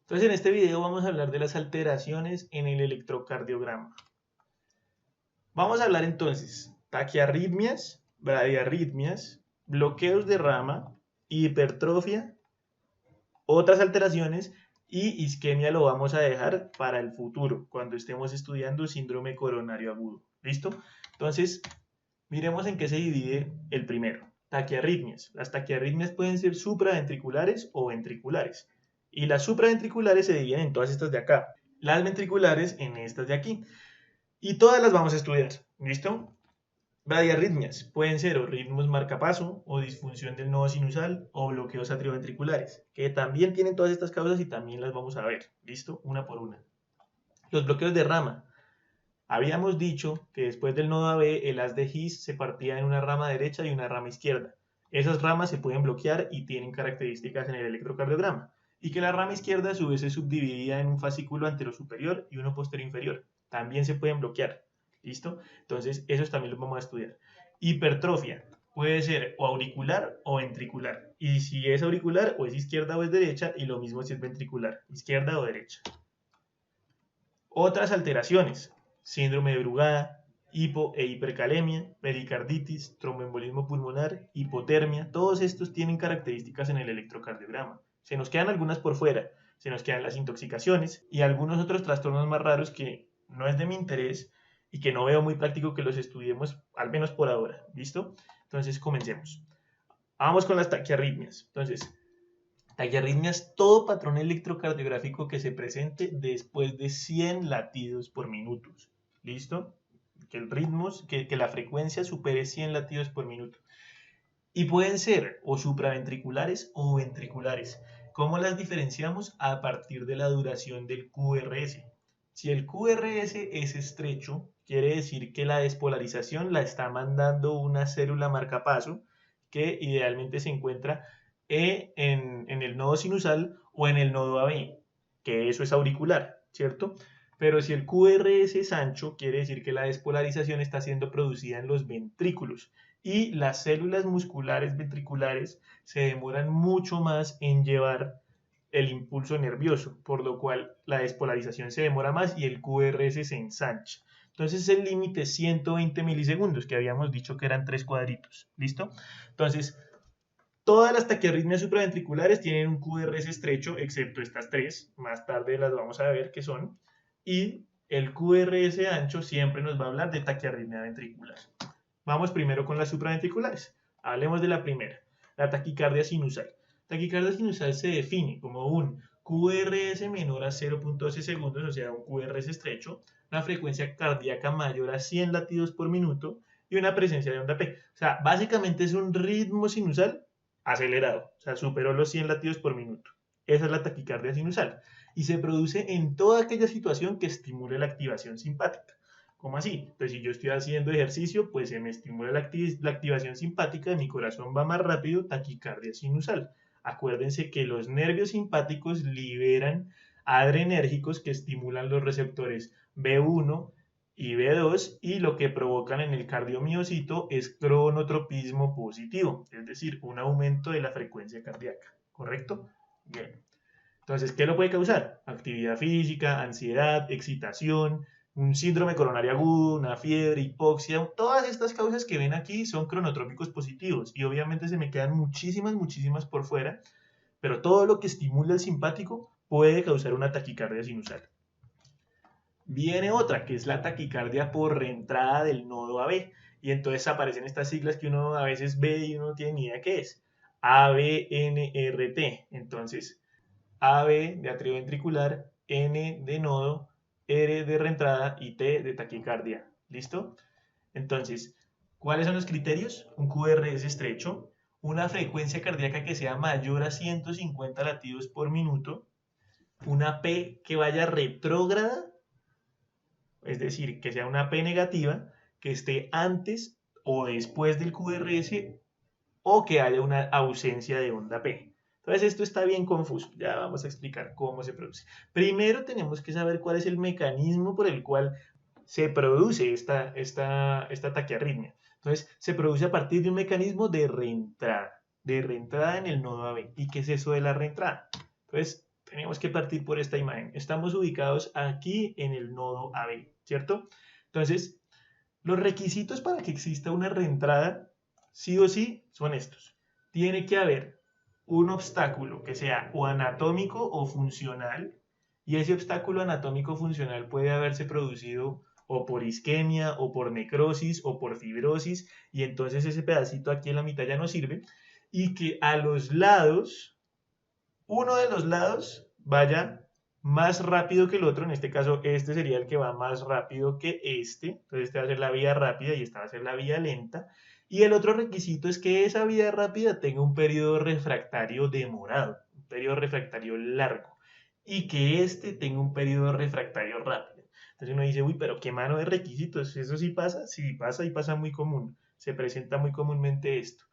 Entonces, en este video vamos a hablar de las alteraciones en el electrocardiograma. Vamos a hablar entonces taquiarritmias, bradiarritmias, bloqueos de rama, hipertrofia, otras alteraciones y isquemia lo vamos a dejar para el futuro, cuando estemos estudiando síndrome coronario agudo. ¿Listo? Entonces, miremos en qué se divide el primero. Taquiarritmias. Las taquiarritmias pueden ser supraventriculares o ventriculares. Y las supraventriculares se dividen en todas estas de acá. Las ventriculares en estas de aquí. Y todas las vamos a estudiar. ¿Listo? Bradiarritmias pueden ser o ritmos marcapaso, o disfunción del nodo sinusal, o bloqueos atrioventriculares, que también tienen todas estas causas y también las vamos a ver. ¿Listo? Una por una. Los bloqueos de rama. Habíamos dicho que después del nodo AB el haz de His se partía en una rama derecha y una rama izquierda. Esas ramas se pueden bloquear y tienen características en el electrocardiograma. Y que la rama izquierda a su vez es subdividida en un fascículo anterosuperior y uno posterior inferior. También se pueden bloquear. ¿Listo? Entonces, esos también los vamos a estudiar. Hipertrofia. Puede ser o auricular o ventricular. Y si es auricular, o es izquierda o es derecha, y lo mismo si es ventricular, izquierda o derecha. Otras alteraciones: síndrome de Brugada, hipo e hipercalemia, pericarditis, tromboembolismo pulmonar, hipotermia. Todos estos tienen características en el electrocardiograma. Se nos quedan algunas por fuera, se nos quedan las intoxicaciones y algunos otros trastornos más raros que no es de mi interés y que no veo muy práctico que los estudiemos, al menos por ahora. ¿Listo? Entonces comencemos. Vamos con las taquiarritmias. Entonces, taquiarritmias, todo patrón electrocardiográfico que se presente después de 100 latidos por minuto. ¿Listo? Que el ritmo, que la frecuencia supere 100 latidos por minuto. Y pueden ser o supraventriculares o ventriculares. ¿Cómo las diferenciamos? A partir de la duración del QRS. Si el QRS es estrecho, quiere decir que la despolarización la está mandando una célula marcapaso que idealmente se encuentra en el nodo sinusal o en el nodo AB, que eso es auricular, ¿cierto? Pero si el QRS es ancho, quiere decir que la despolarización está siendo producida en los ventrículos y las células musculares ventriculares se demoran mucho más en llevar el impulso nervioso, por lo cual la despolarización se demora más y el QRS se ensancha. Entonces el límite es 120 milisegundos, que habíamos dicho que eran 3 cuadritos. ¿Listo? Entonces, todas las taquiarritmias supraventriculares tienen un QRS estrecho, excepto estas tres. Más tarde las vamos a ver qué son. Y el QRS ancho siempre nos va a hablar de taquiarritmia ventricular. Vamos primero con las supraventriculares. Hablemos de la primera, la taquicardia sinusal. Taquicardia sinusal se define como un QRS menor a 0.12 segundos, o sea, un QRS estrecho, una frecuencia cardíaca mayor a 100 latidos por minuto y una presencia de onda P. O sea, básicamente es un ritmo sinusal acelerado, o sea, superó los 100 latidos por minuto. Esa es la taquicardia sinusal. Y se produce en toda aquella situación que estimule la activación simpática. ¿Cómo así? Pues si yo estoy haciendo ejercicio, pues se me estimula la activación simpática, mi corazón va más rápido, taquicardia sinusal. Acuérdense que los nervios simpáticos liberan adrenérgicos que estimulan los receptores B1 y B2 y lo que provocan en el cardiomiocito es cronotropismo positivo, es decir, un aumento de la frecuencia cardíaca, ¿correcto? Bien. Entonces, ¿qué lo puede causar? Actividad física, ansiedad, excitación, un síndrome coronario agudo, una fiebre, hipoxia. Todas estas causas que ven aquí son cronotrópicos positivos y obviamente se me quedan muchísimas por fuera, pero todo lo que estimula el simpático puede causar una taquicardia sinusal. Viene otra, que es la taquicardia por reentrada del nodo AB. Y entonces aparecen estas siglas que uno a veces ve y uno no tiene ni idea qué es. ABNRT. Entonces, AB de atrio ventricular, N de nodo, R de reentrada y T de taquicardia. ¿Listo? Entonces, ¿cuáles son los criterios? Un QRS estrecho, una frecuencia cardíaca que sea mayor a 150 latidos por minuto, una P que vaya retrógrada, es decir, que sea una P negativa, que esté antes o después del QRS o que haya una ausencia de onda P. Entonces esto está bien confuso, ya vamos a explicar cómo se produce. Primero tenemos que saber cuál es el mecanismo por el cual se produce esta taquiarritmia. Entonces se produce a partir de un mecanismo de reentrada en el nodo AB. ¿Y qué es eso de la reentrada? Entonces tenemos que partir por esta imagen. Estamos ubicados aquí en el nodo AB, ¿cierto? Entonces, los requisitos para que exista una reentrada, sí o sí, son estos. Tiene que haber un obstáculo que sea o anatómico o funcional, y ese obstáculo anatómico funcional puede haberse producido o por isquemia, o por necrosis, o por fibrosis, y entonces ese pedacito aquí en la mitad ya no sirve, y que a los lados, uno de los lados vaya más rápido que el otro, en este caso este sería el que va más rápido que este, entonces esta va a ser la vía rápida y esta va a ser la vía lenta, y el otro requisito es que esa vía rápida tenga un periodo refractario demorado, un periodo refractario largo, y que este tenga un periodo refractario rápido. Entonces uno dice, uy, pero qué mano de requisitos, ¿eso sí pasa y pasa muy común, se presenta muy comúnmente esto.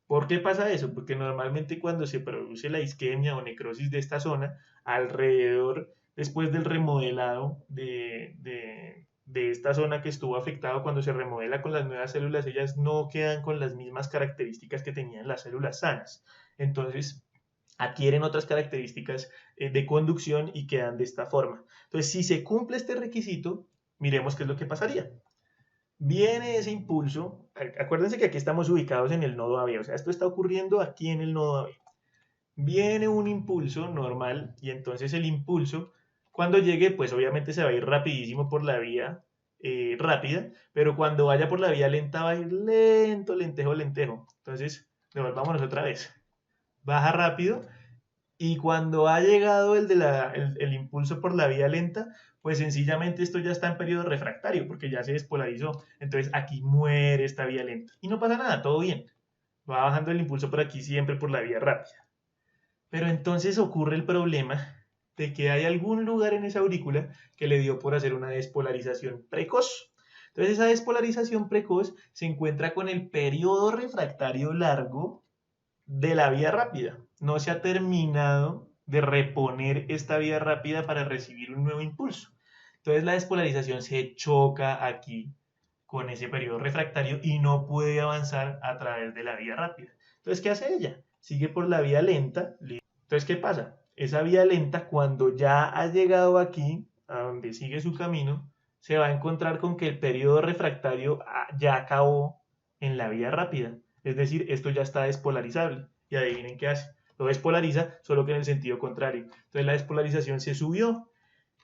¿Por qué pasa eso? Porque normalmente cuando se produce la isquemia o necrosis de esta zona, alrededor, después del remodelado de esta zona que estuvo afectada, cuando se remodela con las nuevas células, ellas no quedan con las mismas características que tenían las células sanas. Entonces, adquieren otras características de conducción y quedan de esta forma. Entonces, si se cumple este requisito, miremos qué es lo que pasaría. Viene ese impulso, acuérdense que aquí estamos ubicados en el nodo AB, o sea, esto está ocurriendo aquí en el nodo AB. Viene un impulso normal y entonces el impulso, cuando llegue, pues obviamente se va a ir rapidísimo por la vía rápida, pero cuando vaya por la vía lenta va a ir lento, lentejo, lentejo. Entonces, devolvámonos otra vez. Baja rápido y cuando ha llegado el impulso por la vía lenta, pues sencillamente esto ya está en periodo refractario porque ya se despolarizó. Entonces aquí muere esta vía lenta. Y no pasa nada, todo bien. Va bajando el impulso por aquí siempre por la vía rápida. Pero entonces ocurre el problema de que hay algún lugar en esa aurícula que le dio por hacer una despolarización precoz. Entonces esa despolarización precoz se encuentra con el periodo refractario largo de la vía rápida. No se ha terminado de reponer esta vía rápida para recibir un nuevo impulso. Entonces la despolarización se choca aquí con ese periodo refractario y no puede avanzar a través de la vía rápida. Entonces, ¿qué hace ella? Sigue por la vía lenta. Entonces, ¿qué pasa? Esa vía lenta, cuando ya ha llegado aquí, a donde sigue su camino, se va a encontrar con que el periodo refractario ya acabó en la vía rápida. Es decir, esto ya está despolarizable. Y adivinen qué hace. Lo despolariza, solo que en el sentido contrario. Entonces la despolarización se subió.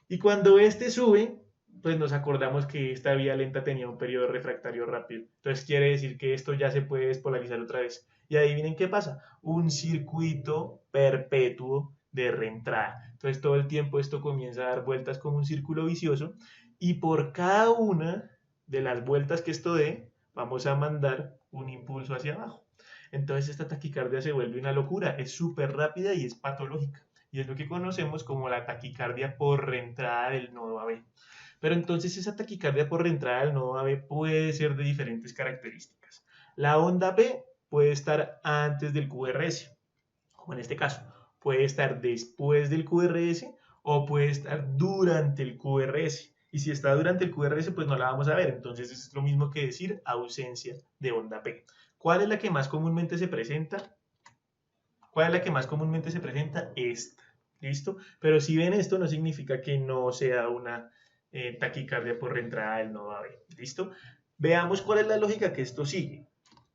Y cuando este sube, pues nos acordamos que esta vía lenta tenía un periodo refractario rápido. Entonces quiere decir que esto ya se puede despolarizar otra vez. Y adivinen qué pasa. Un circuito perpetuo de reentrada. Entonces todo el tiempo esto comienza a dar vueltas como un círculo vicioso. Y por cada una de las vueltas que esto dé, vamos a mandar un impulso hacia abajo. Entonces esta taquicardia se vuelve una locura, es súper rápida y es patológica. Y es lo que conocemos como la taquicardia por reentrada del nodo AB. Pero entonces esa taquicardia por reentrada del nodo AB puede ser de diferentes características. La onda P puede estar antes del QRS, como en este caso. Puede estar después del QRS o puede estar durante el QRS. Y si está durante el QRS, pues no la vamos a ver. Entonces es lo mismo que decir ausencia de onda P. ¿Cuál es la que más comúnmente se presenta? ¿Cuál es la que más comúnmente se presenta? Esta. ¿Listo? Pero si ven esto, no significa que no sea una taquicardia por reentrada del nodo AB. ¿Listo? Veamos cuál es la lógica que esto sigue.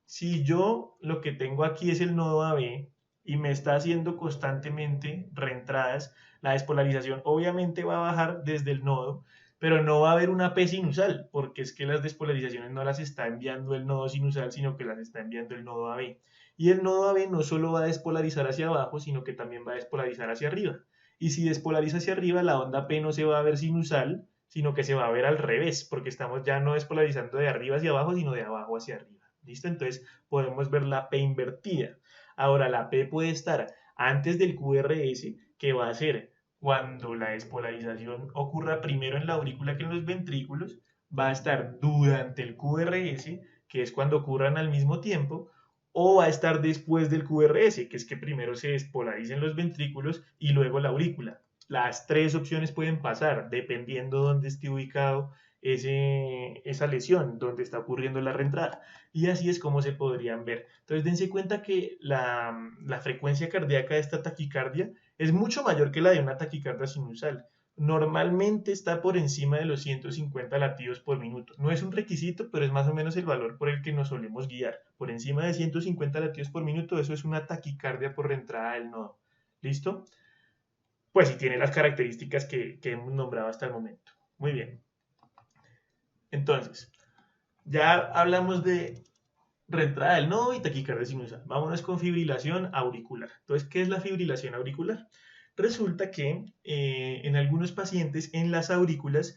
Si yo lo que tengo aquí es el nodo AB y me está haciendo constantemente reentradas, la despolarización obviamente va a bajar desde el nodo, pero no va a haber una P sinusal, porque es que las despolarizaciones no las está enviando el nodo sinusal, sino que las está enviando el nodo AB. Y el nodo AB no solo va a despolarizar hacia abajo, sino que también va a despolarizar hacia arriba. Y si despolariza hacia arriba, la onda P no se va a ver sinusal, sino que se va a ver al revés, porque estamos ya no despolarizando de arriba hacia abajo, sino de abajo hacia arriba. ¿Listo? Entonces podemos ver la P invertida. Ahora la P puede estar antes del QRS, que va a ser cuando la despolarización ocurra primero en la aurícula que en los ventrículos, va a estar durante el QRS, que es cuando ocurran al mismo tiempo, o va a estar después del QRS, que es que primero se despolaricen los ventrículos y luego la aurícula. Las tres opciones pueden pasar, dependiendo de dónde esté ubicado esa lesión, donde está ocurriendo la reentrada. Y así es como se podrían ver. Entonces dense cuenta que la frecuencia cardíaca de esta taquicardia es mucho mayor que la de una taquicardia sinusal. Normalmente está por encima de los 150 latidos por minuto. No es un requisito, pero es más o menos el valor por el que nos solemos guiar. Por encima de 150 latidos por minuto, eso es una taquicardia por reentrada del nodo. ¿Listo? Pues sí tiene las características que hemos nombrado hasta el momento. Muy bien. Entonces, ya hablamos de reentrada del nodo y taquicardia sinusal. Vámonos con fibrilación auricular. Entonces, ¿qué es la fibrilación auricular? Resulta que en algunos pacientes en las aurículas,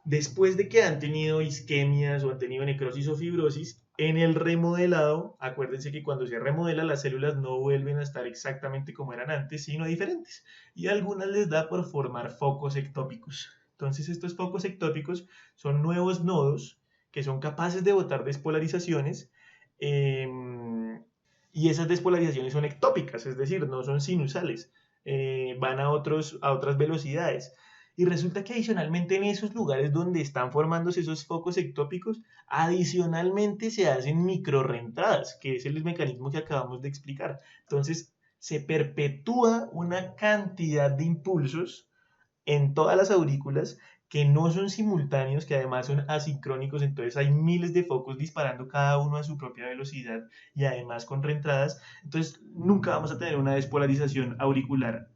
después de que han tenido isquemias o han tenido necrosis o fibrosis, en el remodelado, acuérdense que cuando se remodela las células no vuelven a estar exactamente como eran antes, sino diferentes. Y a algunas les da por formar focos ectópicos. Entonces estos focos ectópicos son nuevos nodos que son capaces de botar despolarizaciones eh, y esas despolarizaciones son ectópicas, es decir, no son sinusales, van a otras velocidades. Y resulta que adicionalmente en esos lugares donde están formándose esos focos ectópicos, adicionalmente se hacen microrrentadas, que es el mecanismo que acabamos de explicar. Entonces se perpetúa una cantidad de impulsos en todas las aurículas que no son simultáneos, que además son asincrónicos, entonces hay miles de focos disparando cada uno a su propia velocidad y además con reentradas, entonces nunca vamos a tener una despolarización auricular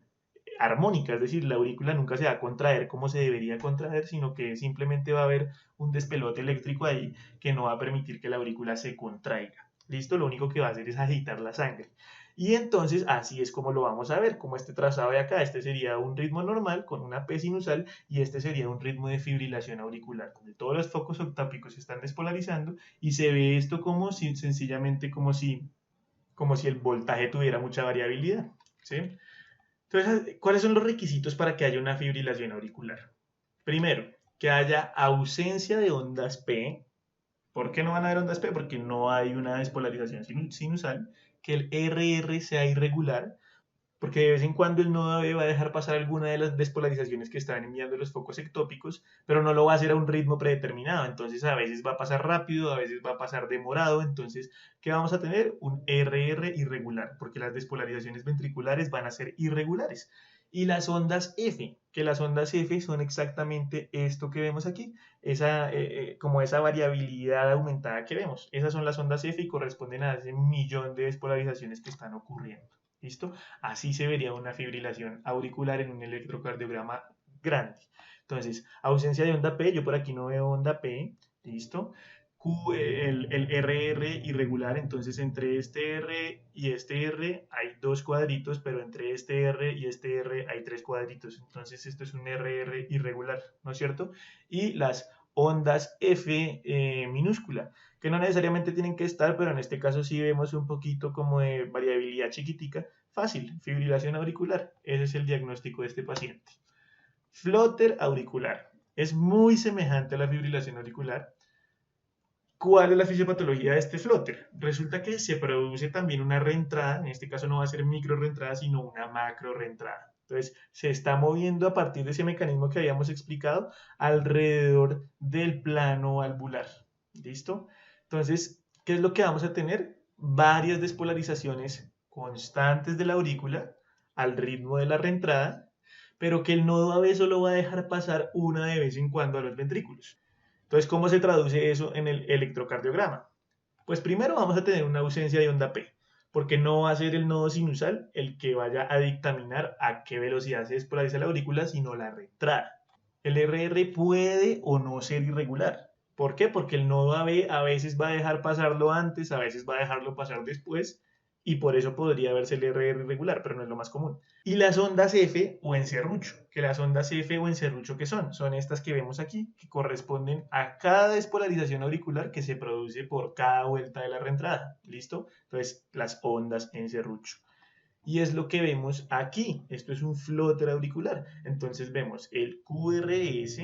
armónica, es decir, la aurícula nunca se va a contraer como se debería contraer, sino que simplemente va a haber un despelote eléctrico ahí que no va a permitir que la aurícula se contraiga. ¿Listo? Lo único que va a hacer es agitar la sangre. Y entonces así es como lo vamos a ver, como este trazado de acá, este sería un ritmo normal con una P sinusal y este sería un ritmo de fibrilación auricular, donde todos los focos octápicos se están despolarizando y se ve esto como si, sencillamente como si el voltaje tuviera mucha variabilidad. ¿Sí? Entonces, ¿cuáles son los requisitos para que haya una fibrilación auricular? Primero, que haya ausencia de ondas P. ¿Por qué no van a haber ondas P? Porque no hay una despolarización sinusal. Que el RR sea irregular, porque de vez en cuando el nodo B va a dejar pasar alguna de las despolarizaciones que están enviando los focos ectópicos, pero no lo va a hacer a un ritmo predeterminado. Entonces a veces va a pasar rápido, a veces va a pasar demorado. Entonces, ¿qué vamos a tener? Un RR irregular, porque las despolarizaciones ventriculares van a ser irregulares. Y las ondas F, que las ondas F son exactamente esto que vemos aquí, como esa variabilidad aumentada que vemos. Esas son las ondas F y corresponden a ese millón de despolarizaciones que están ocurriendo. ¿Listo? Así se vería una fibrilación auricular en un electrocardiograma grande. Entonces, ausencia de onda P, yo por aquí no veo onda P, ¿listo? El RR irregular, entonces entre este R y este R hay dos cuadritos, pero entre este R y este R hay tres cuadritos, entonces esto es un RR irregular, ¿no es cierto? Y las ondas F minúscula, que no necesariamente tienen que estar, pero en este caso sí vemos un poquito como de variabilidad chiquitica. Fácil, fibrilación auricular. Ese es el diagnóstico de este paciente. Flutter auricular. Es muy semejante a la fibrilación auricular. ¿Cuál es la fisiopatología de este flutter? Resulta que se produce también una reentrada, en este caso no va a ser micro reentrada, sino una macro reentrada. Entonces, se está moviendo a partir de ese mecanismo que habíamos explicado alrededor del plano valvular. ¿Listo? Entonces, ¿qué es lo que vamos a tener? Varias despolarizaciones constantes de la aurícula al ritmo de la reentrada, pero que el nodo AB solo va a dejar pasar una de vez en cuando a los ventrículos. Entonces, ¿cómo se traduce eso en el electrocardiograma? Pues primero vamos a tener una ausencia de onda P, porque no va a ser el nodo sinusal el que vaya a dictaminar a qué velocidad se despolariza la aurícula, sino la reentrada. El RR puede o no ser irregular. ¿Por qué? Porque el nodo AB a veces va a dejar pasarlo antes, a veces va a dejarlo pasar después, y por eso podría verse el RR irregular, pero no es lo más común. Y las ondas F o en serrucho, que las ondas F o en serrucho, ¿qué son? Son estas que vemos aquí, que corresponden a cada despolarización auricular que se produce por cada vuelta de la reentrada. ¿Listo? Entonces, las ondas en serrucho. Y es lo que vemos aquí. Esto es un flutter auricular. Entonces vemos el QRS,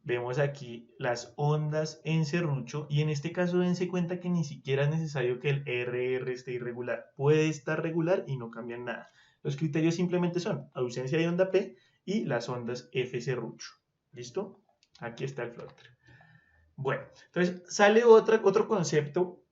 vemos aquí las ondas en serrucho y en este caso dense cuenta que ni siquiera es necesario que el RR esté irregular. Puede estar regular y no cambian nada. Los criterios simplemente son ausencia de onda P y las ondas F serrucho. ¿Listo? Aquí está el flutter. Bueno, entonces sale otro concepto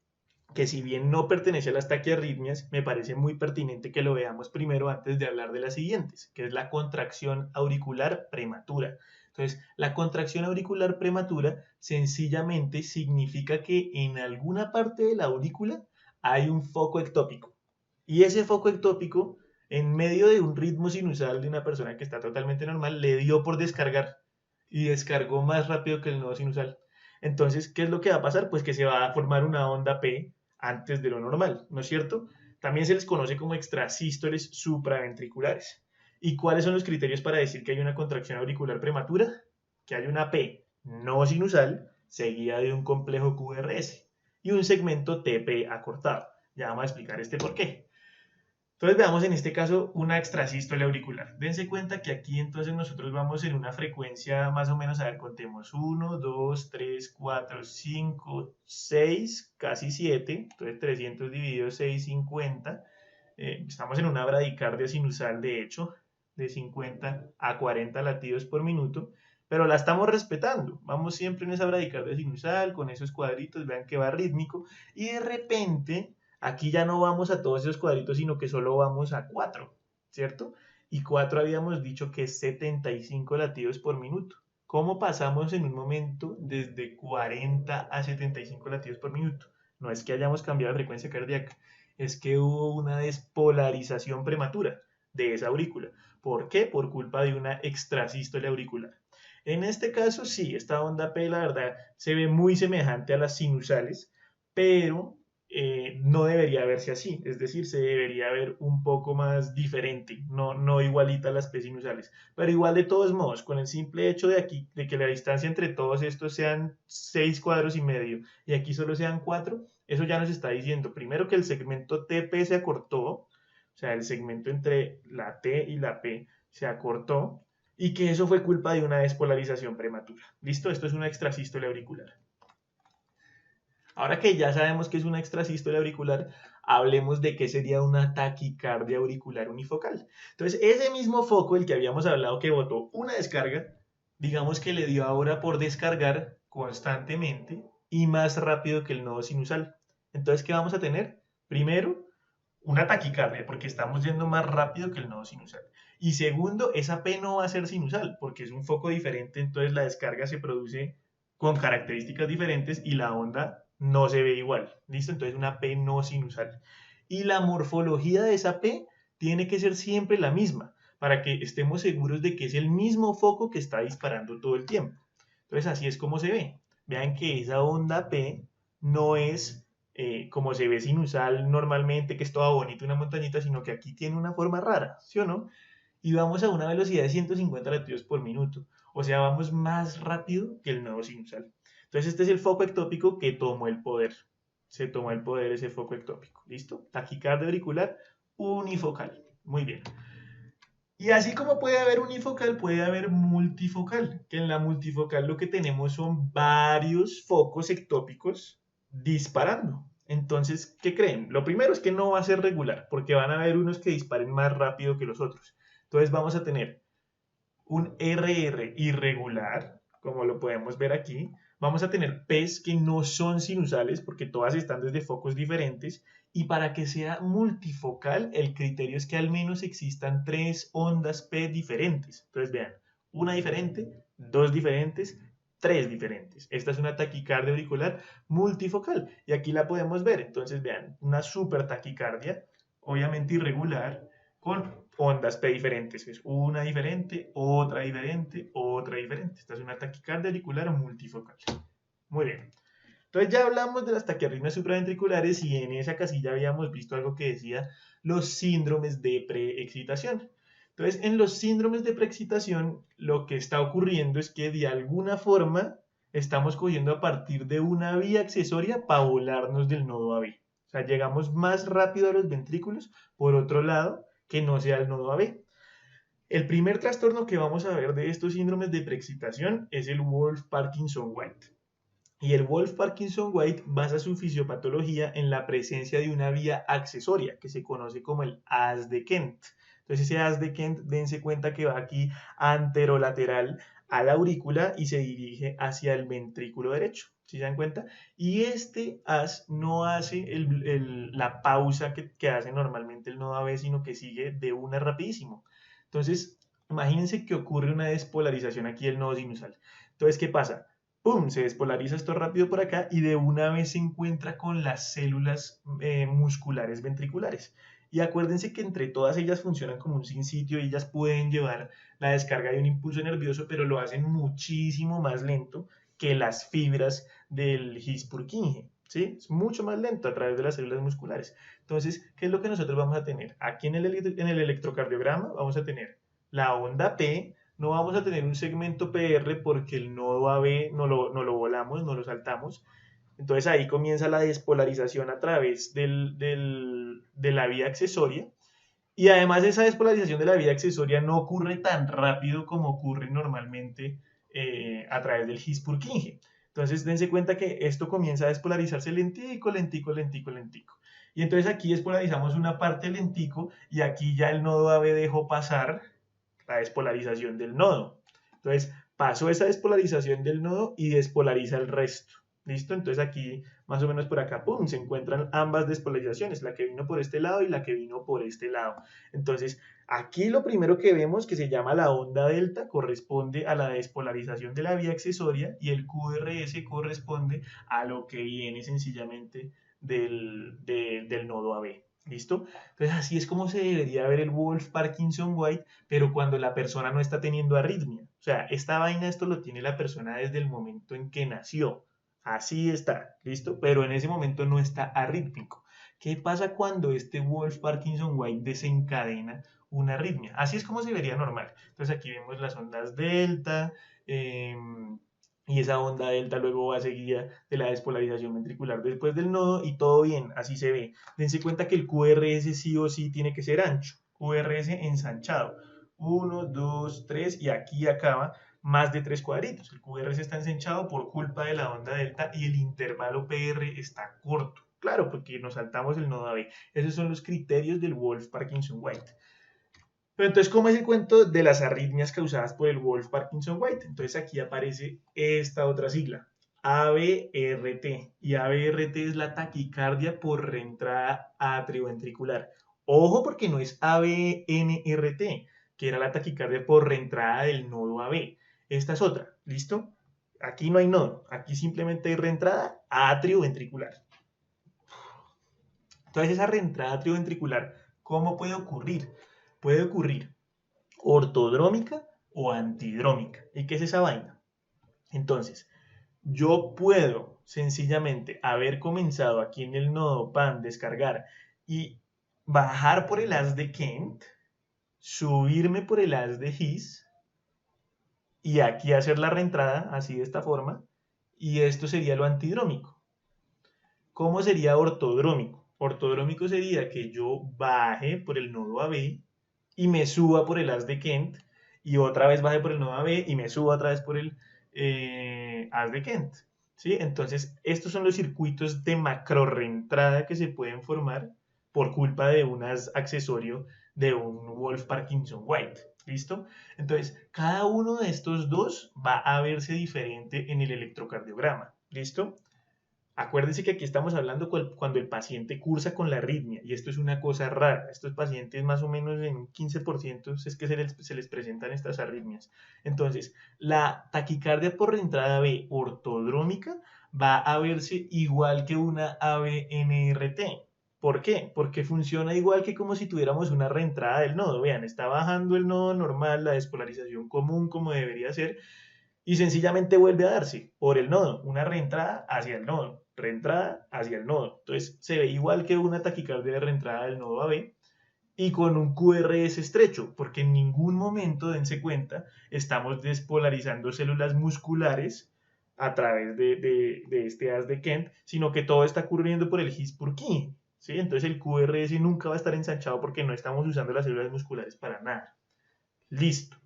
que si bien no pertenece a las taquiarritmias, me parece muy pertinente que lo veamos primero antes de hablar de las siguientes, que es la contracción auricular prematura. Entonces, la contracción auricular prematura sencillamente significa que en alguna parte de la aurícula hay un foco ectópico. Y ese foco ectópico, en medio de un ritmo sinusal de una persona que está totalmente normal, le dio por descargar y descargó más rápido que el nodo sinusal. Entonces, ¿qué es lo que va a pasar? Pues que se va a formar una onda P antes de lo normal, ¿no es cierto? También se les conoce como extrasístoles supraventriculares. ¿Y cuáles son los criterios para decir que hay una contracción auricular prematura? Que hay una P no sinusal seguida de un complejo QRS y un segmento TP acortado. Ya vamos a explicar este por qué. Entonces veamos en este caso una extrasístole auricular. Dense cuenta que aquí entonces nosotros vamos en una frecuencia más o menos, a ver, contemos 1, 2, 3, 4, 5, 6, casi 7. Entonces 300 dividido 6, 50. Estamos en una bradicardia sinusal, de hecho, de 50 a 40 latidos por minuto, pero la estamos respetando. Vamos siempre en esa bradicardia sinusal, con esos cuadritos, vean que va rítmico, y de repente aquí ya no vamos a todos esos cuadritos, sino que solo vamos a 4, ¿cierto? Y 4 habíamos dicho que es 75 latidos por minuto. ¿Cómo pasamos en un momento desde 40 a 75 latidos por minuto? No es que hayamos cambiado de frecuencia cardíaca, es que hubo una despolarización prematura de esa aurícula. ¿Por qué? Por culpa de una extrasístole auricular. En este caso, sí, esta onda P, la verdad, se ve muy semejante a las sinusales, pero no debería verse así, es decir, se debería ver un poco más diferente, no igualita a las P sinusales, pero igual de todos modos, con el simple hecho de aquí, de que la distancia entre todos estos sean 6 cuadros y medio y aquí solo sean 4, eso ya nos está diciendo, primero que el segmento TP se acortó, o sea, el segmento entre la T y la P se acortó, y que eso fue culpa de una despolarización prematura. ¿Listo? Esto es una extrasístole auricular. Ahora que ya sabemos que es una extrasístole auricular, hablemos de qué sería una taquicardia auricular unifocal. Entonces, ese mismo foco, el que habíamos hablado que botó una descarga, digamos que le dio ahora por descargar constantemente y más rápido que el nodo sinusal. Entonces, ¿qué vamos a tener? Primero, una taquicardia, porque estamos yendo más rápido que el nodo sinusal. Y segundo, esa P no va a ser sinusal, porque es un foco diferente, entonces la descarga se produce con características diferentes y la onda no se ve igual. ¿Listo? Entonces una P no sinusal. Y la morfología de esa P tiene que ser siempre la misma, para que estemos seguros de que es el mismo foco que está disparando todo el tiempo. Entonces así es como se ve. Vean que esa onda P no es como se ve sinusal normalmente, que es toda bonita, una montañita, sino que aquí tiene una forma rara, ¿sí o no? Y vamos a una velocidad de 150 latidos por minuto. O sea, vamos más rápido que el nodo sinusal. Entonces este es el foco ectópico que tomó el poder. Se tomó el poder ese foco ectópico. ¿Listo? Taquicardia auricular unifocal. Muy bien. Y así como puede haber unifocal, puede haber multifocal, que en la multifocal lo que tenemos son varios focos ectópicos disparando. Entonces, ¿qué creen? Lo primero es que no va a ser regular, porque van a haber unos que disparen más rápido que los otros. Entonces vamos a tener un RR irregular, como lo podemos ver aquí. Vamos a tener P's que no son sinusales, porque todas están desde focos diferentes. Y para que sea multifocal, el criterio es que al menos existan 3 ondas P diferentes. Entonces vean, una diferente, 2 diferentes, 3 diferentes. Esta es una taquicardia auricular multifocal. Y aquí la podemos ver. Entonces vean, una super taquicardia, obviamente irregular, con ondas P diferentes. Es una diferente, otra diferente, otra diferente. Esta es una taquicardia auricular multifocal. Muy bien. Entonces ya hablamos de las taquiarritmias supraventriculares y en esa casilla habíamos visto algo que decía los síndromes de preexcitación. Entonces, en los síndromes de preexcitación, lo que está ocurriendo es que de alguna forma estamos cogiendo a partir de una vía accesoria para volarnos del nodo AB. O sea, llegamos más rápido a los ventrículos por otro lado que no sea el nodo AB. El primer trastorno que vamos a ver de estos síndromes de preexcitación es el Wolff-Parkinson-White. Y el Wolff-Parkinson-White basa su fisiopatología en la presencia de una vía accesoria que se conoce como el haz de Kent. Entonces ese haz de Kent, dense cuenta que va aquí anterolateral a la aurícula y se dirige hacia el ventrículo derecho. ¿Sí se dan cuenta? Y este haz no hace la pausa que hace normalmente el nodo AB, sino que sigue de una rapidísimo. Entonces, imagínense que ocurre una despolarización aquí del nodo sinusal. Entonces, ¿qué pasa? ¡Pum! Se despolariza esto rápido por acá y de una vez se encuentra con las células musculares ventriculares. Y acuérdense que entre todas ellas funcionan como un sinsitio y ellas pueden llevar la descarga de un impulso nervioso, pero lo hacen muchísimo más lento que las fibras del His-Purkinje, ¿sí? Es mucho más lento a través de las células musculares. Entonces, ¿qué es lo que nosotros vamos a tener? Aquí en el electrocardiograma vamos a tener la onda P, no vamos a tener un segmento PR porque el nodo AB no lo volamos, no lo saltamos. Entonces ahí comienza la despolarización a través de la vía accesoria. Y además esa despolarización de la vía accesoria no ocurre tan rápido como ocurre normalmente a través del His-Purkinje. Entonces dense cuenta que esto comienza a despolarizarse lentico, lentico, lentico, lentico. Y entonces aquí despolarizamos una parte lentico y aquí ya el nodo AB dejó pasar la despolarización del nodo. Entonces pasó esa despolarización del nodo y despolariza el resto. ¿Listo? Entonces aquí, más o menos por acá, ¡pum!, se encuentran ambas despolarizaciones, la que vino por este lado y la que vino por este lado. Entonces, aquí lo primero que vemos, que se llama la onda delta, corresponde a la despolarización de la vía accesoria y el QRS corresponde a lo que viene sencillamente del nodo AB. ¿Listo? Entonces, así es como se debería ver el Wolff-Parkinson-White, pero cuando la persona no está teniendo arritmia. O sea, esta vaina, esto lo tiene la persona desde el momento en que nació. Así está, ¿listo? Pero en ese momento no está arrítmico. ¿Qué pasa cuando este Wolff-Parkinson-White desencadena una arritmia? Así es como se vería normal. Entonces aquí vemos las ondas delta, y esa onda delta luego va seguida de la despolarización ventricular después del nodo y todo bien, así se ve. Dense cuenta que el QRS sí o sí tiene que ser ancho, QRS ensanchado. 1, 2, 3 y aquí acaba más de 3 cuadritos. El QRS está ensanchado por culpa de la onda delta y el intervalo PR está corto. Claro, porque nos saltamos el nodo AB. Esos son los criterios del Wolff-Parkinson-White. Pero entonces, ¿cómo es el cuento de las arritmias causadas por el Wolff-Parkinson-White? Entonces aquí aparece esta otra sigla, ABRT. Y ABRT es la taquicardia por reentrada atrioventricular. Ojo porque no es ABNRT, que era la taquicardia por reentrada del nodo AB. Esta es otra, ¿listo? Aquí no hay nodo, aquí simplemente hay reentrada atrioventricular. Entonces esa reentrada atrioventricular, ¿cómo puede ocurrir? Puede ocurrir ortodrómica o antidrómica. ¿Y qué es esa vaina? Entonces, yo puedo sencillamente haber comenzado aquí en el nodo PAN, descargar y bajar por el haz de Kent, subirme por el haz de His y aquí hacer la reentrada, así de esta forma, y esto sería lo antidrómico. ¿Cómo sería ortodrómico? Ortodrómico sería que yo baje por el nodo AB y me suba por el haz de Kent y otra vez baje por el nodo AB y me suba otra vez por el haz de Kent. ¿Sí? Entonces, estos son los circuitos de macro reentrada que se pueden formar por culpa de un haz accesorio de un Wolff-Parkinson-White. ¿Listo? Entonces, cada uno de estos dos va a verse diferente en el electrocardiograma. ¿Listo? Acuérdense que aquí estamos hablando cuando el paciente cursa con la arritmia y esto es una cosa rara. Estos pacientes más o menos en un 15% es que se les presentan estas arritmias. Entonces, la taquicardia por reentrada B ortodrómica va a verse igual que una ABNRT. ¿Por qué? Porque funciona igual que como si tuviéramos una reentrada del nodo. Vean, está bajando el nodo normal, la despolarización común como debería ser, y sencillamente vuelve a darse por el nodo, una reentrada hacia el nodo, reentrada hacia el nodo. Entonces se ve igual que una taquicardia de reentrada del nodo AB y con un QRS estrecho, porque en ningún momento, dense cuenta, estamos despolarizando células musculares a través de este haz de Kent, sino que todo está ocurriendo por el His-Purkinje. ¿Sí? Entonces el QRS nunca va a estar ensanchado porque no estamos usando las células musculares para nada. Listo.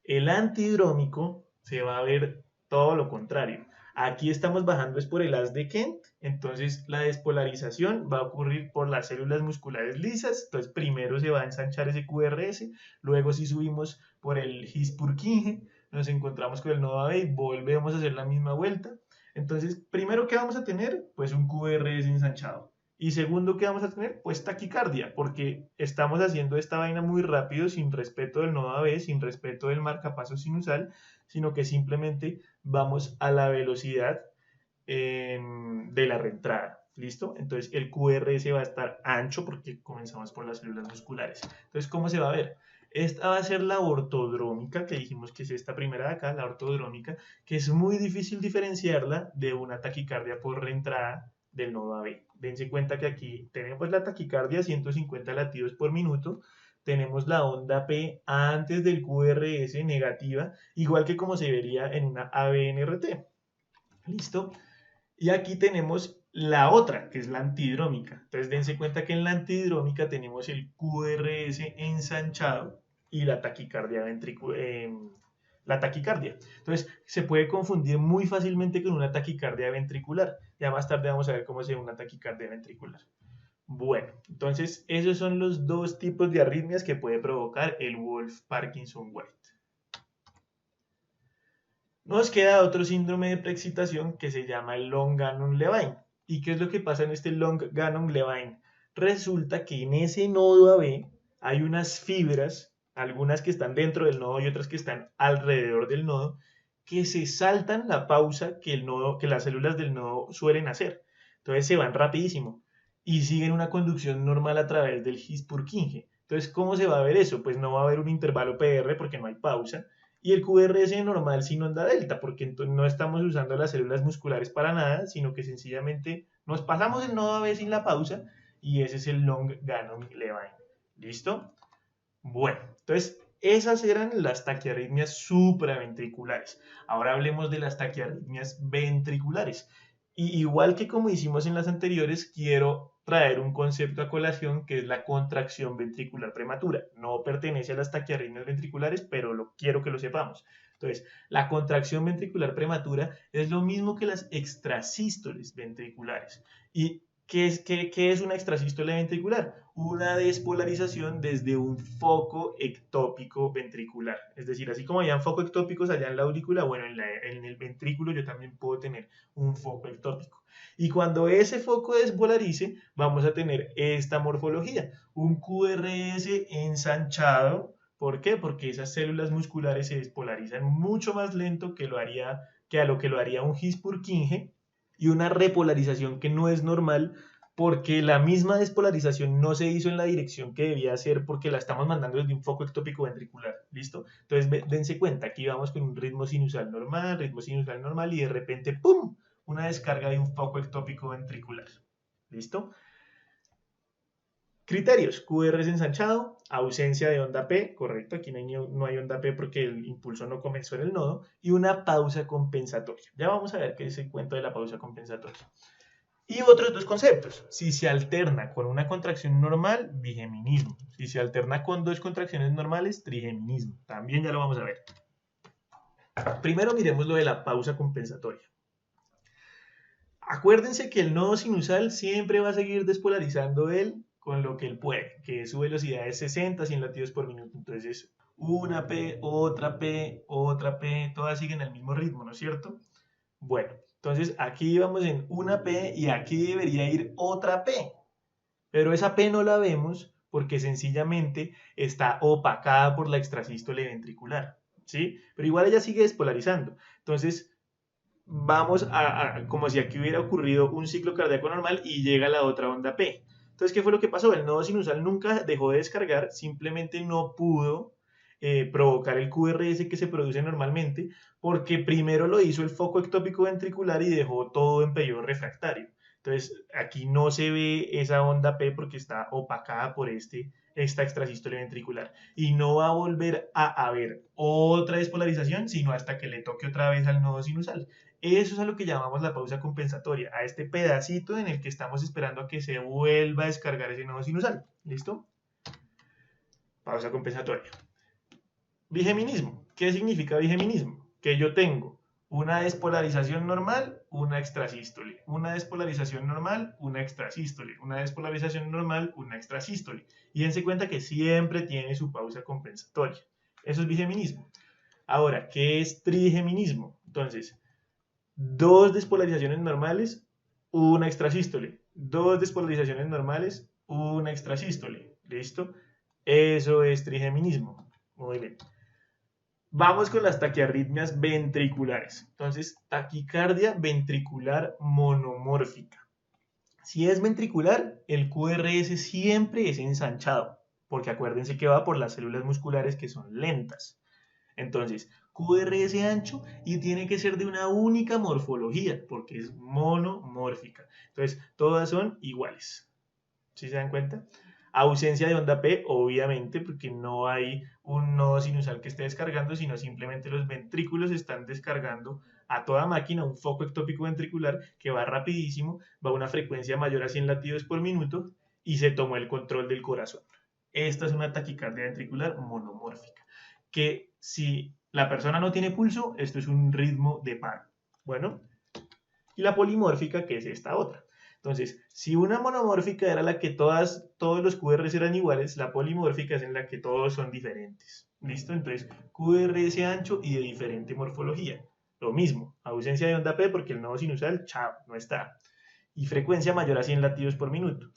El antidrómico se va a ver todo lo contrario. Aquí estamos bajando es por el haz de Kent, entonces la despolarización va a ocurrir por las células musculares lisas, entonces primero se va a ensanchar ese QRS, luego si subimos por el His-Purkinje, nos encontramos con el nodo AB y volvemos a hacer la misma vuelta, Entonces, primero, ¿qué vamos a tener? Pues un QRS ensanchado. Y segundo, ¿qué vamos a tener? Pues taquicardia, porque estamos haciendo esta vaina muy rápido, sin respeto del nodo AB, sin respeto del marcapaso sinusal, sino que simplemente vamos a la velocidad de la reentrada. ¿Listo? Entonces el QRS va a estar ancho porque comenzamos por las células musculares. Entonces, ¿cómo se va a ver? Esta va a ser la ortodrómica, que dijimos que es esta primera de acá, la ortodrómica, que es muy difícil diferenciarla de una taquicardia por reentrada del nodo AB. Dense cuenta que aquí tenemos la taquicardia 150 latidos por minuto, tenemos la onda P antes del QRS negativa, igual que como se vería en una ABNRT. ¿Listo? Y aquí tenemos la otra, que es la antidrómica. Entonces dense cuenta que en la antidrómica tenemos el QRS ensanchado y la taquicardia la taquicardia. Entonces se puede confundir muy fácilmente con una taquicardia ventricular. Ya más tarde vamos a ver cómo se ve una taquicardia ventricular. Bueno, entonces esos son los dos tipos de arritmias que puede provocar el Wolff-Parkinson-White. Nos queda otro síndrome de preexcitación que se llama el Long-Gannon-Levine. ¿Y qué es lo que pasa en este Long-Gannon-Levine? Resulta que en ese nodo AB hay unas fibras, algunas que están dentro del nodo y otras que están alrededor del nodo, que se saltan la pausa que las células del nodo suelen hacer. Entonces se van rapidísimo y siguen una conducción normal a través del His-Purkinje. Entonces, ¿cómo se va a ver eso? Pues no va a haber un intervalo PR porque no hay pausa, y el QRS normal sin onda delta, porque no estamos usando las células musculares para nada, sino que sencillamente nos pasamos el nodo AB sin la pausa, y ese es el Long-Gannon-Levine. ¿Listo? Bueno, entonces esas eran las taquiarritmias supraventriculares. Ahora hablemos de las taquiarritmias ventriculares. Y igual que como hicimos en las anteriores, quiero traer un concepto a colación que es la contracción ventricular prematura. No pertenece a las taquiarritmias ventriculares, pero quiero que lo sepamos. Entonces, la contracción ventricular prematura es lo mismo que las extrasístoles ventriculares. ¿Y qué es una extrasístole ventricular? Una despolarización desde un foco ectópico ventricular. Es decir, así como hayan focos ectópicos allá en la aurícula, bueno, en el ventrículo yo también puedo tener un foco ectópico. Y cuando ese foco despolarice, vamos a tener esta morfología, un QRS ensanchado. ¿Por qué? Porque esas células musculares se despolarizan mucho más lento que a lo que lo haría un His-Purkinje, y una repolarización que no es normal porque la misma despolarización no se hizo en la dirección que debía hacer porque la estamos mandando desde un foco ectópico ventricular. ¿Listo? Entonces dense cuenta, aquí vamos con un ritmo sinusal normal y de repente ¡pum! Una descarga de un foco ectópico ventricular. ¿Listo? Criterios: QRS ensanchado, ausencia de onda P, correcto, aquí no hay onda P porque el impulso no comenzó en el nodo, y una pausa compensatoria. Ya vamos a ver qué es el cuento de la pausa compensatoria. Y otros dos conceptos: si se alterna con una contracción normal, bigeminismo; si se alterna con dos contracciones normales, trigeminismo. También ya lo vamos a ver. Primero miremos lo de la pausa compensatoria. Acuérdense que el nodo sinusal siempre va a seguir despolarizando él con lo que él puede, que su velocidad es 60, 100 latidos por minuto. Entonces es una P, otra P, otra P, todas siguen el mismo ritmo, ¿no es cierto? Bueno, entonces aquí vamos en una P y aquí debería ir otra P, pero esa P no la vemos porque sencillamente está opacada por la extrasístole ventricular, ¿sí? Pero igual ella sigue despolarizando. Entonces vamos como si aquí hubiera ocurrido un ciclo cardíaco normal y llega la otra onda P. Entonces, ¿qué fue lo que pasó? El nodo sinusal nunca dejó de descargar, simplemente no pudo provocar el QRS que se produce normalmente, porque primero lo hizo el foco ectópico ventricular y dejó todo en periodo refractario. Entonces, aquí no se ve esa onda P porque está opacada por esta extrasístole ventricular. Y no va a volver a haber otra despolarización, sino hasta que le toque otra vez al nodo sinusal. Eso es a lo que llamamos la pausa compensatoria, a este pedacito en el que estamos esperando a que se vuelva a descargar ese nodo sinusal. ¿Listo? Pausa compensatoria. Bigeminismo. ¿Qué significa bigeminismo? Que yo tengo una despolarización normal, una extrasístole, una despolarización normal, una extrasístole, una despolarización normal, una extrasístole. Y dense cuenta que siempre tiene su pausa compensatoria. Eso es bigeminismo. Ahora, ¿qué es trigeminismo? Entonces, 2 despolarizaciones normales, una extrasístole. 2 despolarizaciones normales, una extrasístole. ¿Listo? Eso es trigeminismo. Muy bien. Vamos con las taquiarritmias ventriculares. Entonces, taquicardia ventricular monomórfica. Si es ventricular, el QRS siempre es ensanchado, porque acuérdense que va por las células musculares que son lentas. Entonces, QRS ancho y tiene que ser de una única morfología, porque es monomórfica. Entonces, todas son iguales. ¿Sí se dan cuenta? Ausencia de onda P, obviamente, porque no hay un nodo sinusal que esté descargando, sino simplemente los ventrículos están descargando a toda máquina un foco ectópico ventricular que va rapidísimo, va a una frecuencia mayor a 100 latidos por minuto y se tomó el control del corazón. Esta es una taquicardia ventricular monomórfica, que si la persona no tiene pulso, esto es un ritmo de paro. Bueno, y la polimórfica, que es esta otra. Entonces, si una monomórfica era la que todos los QRS eran iguales, la polimórfica es en la que todos son diferentes. ¿Listo? Entonces, QRS ancho y de diferente morfología. Lo mismo, ausencia de onda P porque el nodo sinusal, chao, no está. Y frecuencia mayor a 100 latidos por minuto.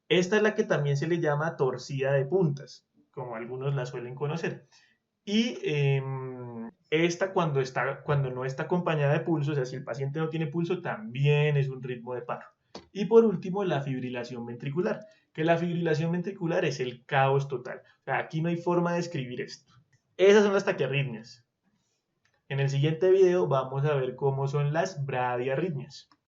Esta es la que también se le llama torcida de puntas, como algunos la suelen conocer. Y esta cuando no está acompañada de pulso, o sea, si el paciente no tiene pulso, también es un ritmo de paro. Y por último, la fibrilación ventricular, que la fibrilación ventricular es el caos total. O sea, aquí no hay forma de escribir esto. Esas son las taquiarritmias. En el siguiente video vamos a ver cómo son las bradiarritmias.